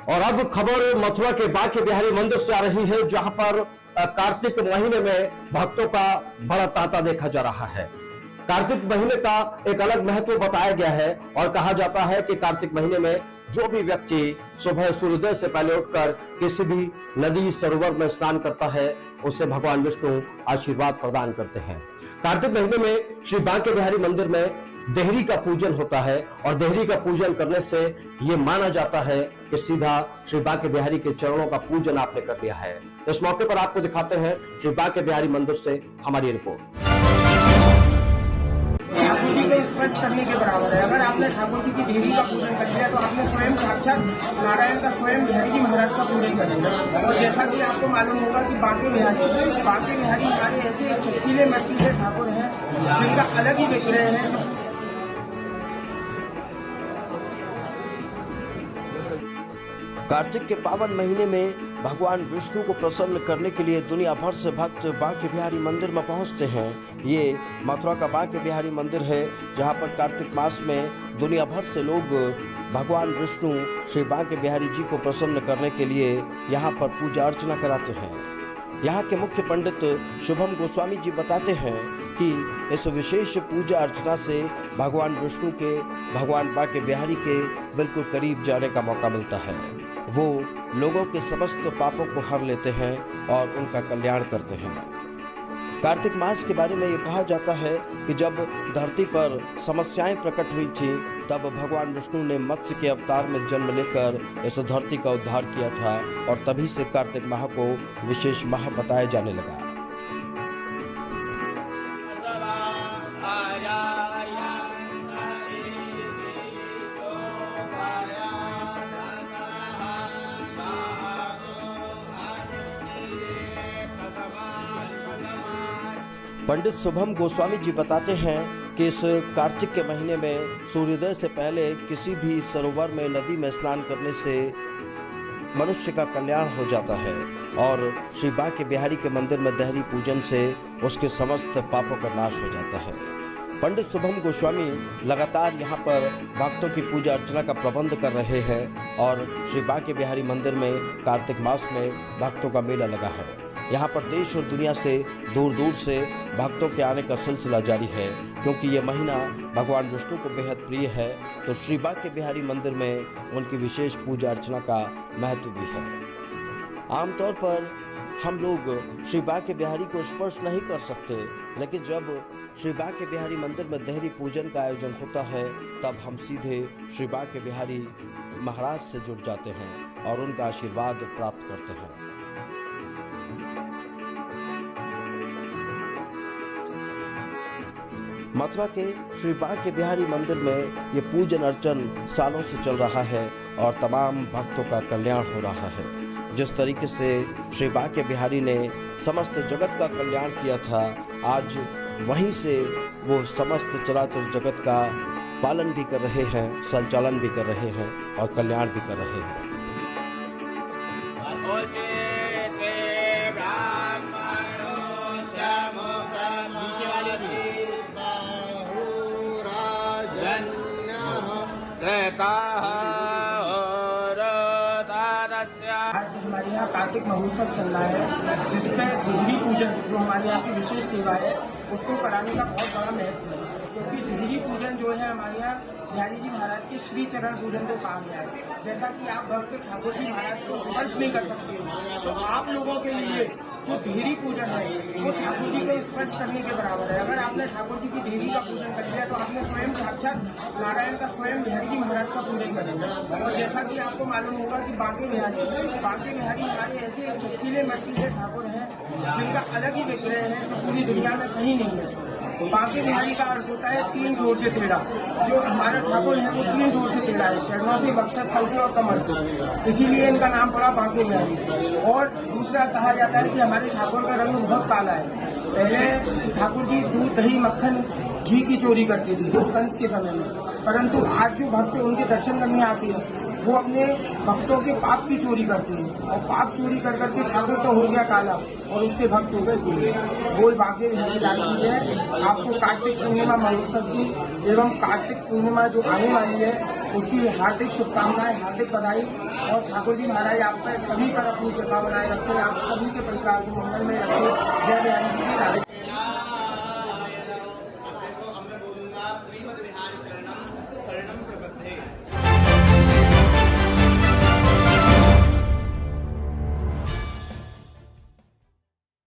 और अब खबर मथुरा के बांके बिहारी मंदिर से आ रही है, जहां पर कार्तिक महीने में भक्तों का बड़ा तांता देखा जा रहा है। कार्तिक महीने का एक अलग महत्व बताया गया है और कहा जाता है कि कार्तिक महीने में जो भी व्यक्ति सुबह सूर्योदय से पहले उठकर किसी भी नदी सरोवर में स्नान करता है, उसे भगवान विष्णु आशीर्वाद प्रदान करते हैं। कार्तिक महीने में श्री बांके बिहारी मंदिर में देहरी का पूजन होता है और देहरी का पूजन करने से ये माना जाता है कि सीधा श्री बांके बिहारी के चरणों का पूजन आपने कर लिया है। इस मौके पर आपको दिखाते हैं श्री बांके बिहारी मंदिर से हमारी रिपोर्ट। ठाकुर जी को स्पर्श करने के बराबर है। अगर आपने ठाकुर जी की देहरी का पूजन कर लिया तो आपने स्वयं साक्षात नारायण का, स्वयं बिहारी जी महाराज का पूजन कर लिया। और जैसा कि आपको मालूम होगा कि बांके बिहारी हमारे ऐसे चटकीले मटकी के ठाकुर हैं जिनका अलग ही विग्रह है। कार्तिक के पावन महीने में भगवान विष्णु को प्रसन्न करने के लिए दुनिया भर से भक्त बांके बिहारी मंदिर में पहुंचते हैं। ये मथुरा का बांके बिहारी मंदिर है, जहां पर कार्तिक मास में दुनिया भर से लोग भगवान विष्णु श्री बांके बिहारी जी को प्रसन्न करने के लिए यहां पर पूजा अर्चना कराते हैं। यहाँ के मुख्य पंडित शुभम गोस्वामी जी बताते हैं कि इस विशेष पूजा अर्चना से भगवान विष्णु के, भगवान बांके बिहारी के बिल्कुल करीब जाने का मौका मिलता है। वो लोगों के समस्त पापों को हर लेते हैं और उनका कल्याण करते हैं। कार्तिक मास के बारे में ये कहा जाता है कि जब धरती पर समस्याएं प्रकट हुई थी, तब भगवान विष्णु ने मत्स्य के अवतार में जन्म लेकर इस धरती का उद्धार किया था और तभी से कार्तिक माह को विशेष माह बताया जाने लगा। पंडित शुभम गोस्वामी जी बताते हैं कि इस कार्तिक के महीने में सूर्योदय से पहले किसी भी सरोवर में, नदी में स्नान करने से मनुष्य का कल्याण हो जाता है और श्री बांके बिहारी के मंदिर में देहरी पूजन से उसके समस्त पापों का नाश हो जाता है। पंडित शुभम गोस्वामी लगातार यहाँ पर भक्तों की पूजा अर्चना का प्रबंध कर रहे हैं और श्री बांके बिहारी मंदिर में कार्तिक मास में भक्तों का मेला लगा है। यहाँ पर देश और दुनिया से दूर दूर से भक्तों के आने का सिलसिला जारी है, क्योंकि ये महीना भगवान विष्णु को बेहद प्रिय है। तो श्री बांके बिहारी मंदिर में उनकी विशेष पूजा अर्चना का महत्व भी है। आमतौर पर हम लोग श्री बांके बिहारी को स्पर्श नहीं कर सकते, लेकिन जब श्री बांके बिहारी मंदिर में देहरी पूजन का आयोजन होता है, तब हम सीधे श्री बांके बिहारी महाराज से जुड़ जाते हैं और उनका आशीर्वाद प्राप्त करते हैं। मथुरा के श्री बांके बिहारी मंदिर में ये पूजन अर्चन सालों से चल रहा है और तमाम भक्तों का कल्याण हो रहा है। जिस तरीके से श्री बांके बिहारी ने समस्त जगत का कल्याण किया था, आज वहीं से वो समस्त चराचर जगत का पालन भी कर रहे हैं, संचालन भी कर रहे हैं और कल्याण भी कर रहे हैं। आज हमारे यहाँ कार्तिक महोत्सव चल रहा है, जिसमें देहरी पूजन, जो हमारे यहाँ की विशेष सेवा है, उसको कराने का बहुत बड़ा महत्व है। क्योंकि देहरी पूजन जो है हमारे यहाँ बिहारी जी महाराज के श्री चरण पूजन को कहा गया है। जैसा कि आप भक्त ठाकुर जी महाराज को स्पर्श नहीं कर सकते, तो आप लोगों के लिए जो देहरी पूजन है वो ठाकुर जी को स्पर्श करने के बराबर है। अगर आपने ठाकुर जी की देहरी का पूजन कर लिया तो आपने स्वयं साक्षात नारायण का, स्वयं बिहारी जी महाराज का पूजन कर लिया। और जैसा कि आपको मालूम होगा कि बांके बिहारी हमारे ऐसे चटकीले मटकी के ठाकुर हैं जिनका अलग ही विग्रह है, जो पूरी दुनिया में कहीं नहीं है। बांके बिहारी का अर्थ होता है 3 जोड़ से टेढ़ा। जो हमारा ठाकुर है वो 3 जोड़ से टेढ़ा है, चरणों से, वक्षस्थल से और कमर से, इसीलिए इनका नाम पड़ा बांके बिहारी। और दूसरा कहा जाता है कि हमारे ठाकुर का रंग बहुत काला है। पहले ठाकुर जी दूध, दही, मक्खन, घी की चोरी करते थे कंस के समय में, परंतु आज जो भक्त उनके दर्शन करने आते हैं वो अपने भक्तों के पाप की चोरी करते हैं और पाप चोरी कर करके ठाकुर तो हो गया काला और उसके भक्त हो गए गोरे। बोल बाके बिहारी लाल की जय। आपको कार्तिक पूर्णिमा महोत्सव की एवं कार्तिक पूर्णिमा जो आने वाली है उसकी हार्दिक शुभकामनाएं, हार्दिक बधाई। और ठाकुर जी महाराज आप पर सभी पर अपनी कृपा बनाए रखें, आप सभी के परिवार को मंगल में रखें। जय बिहारी जी की राधे।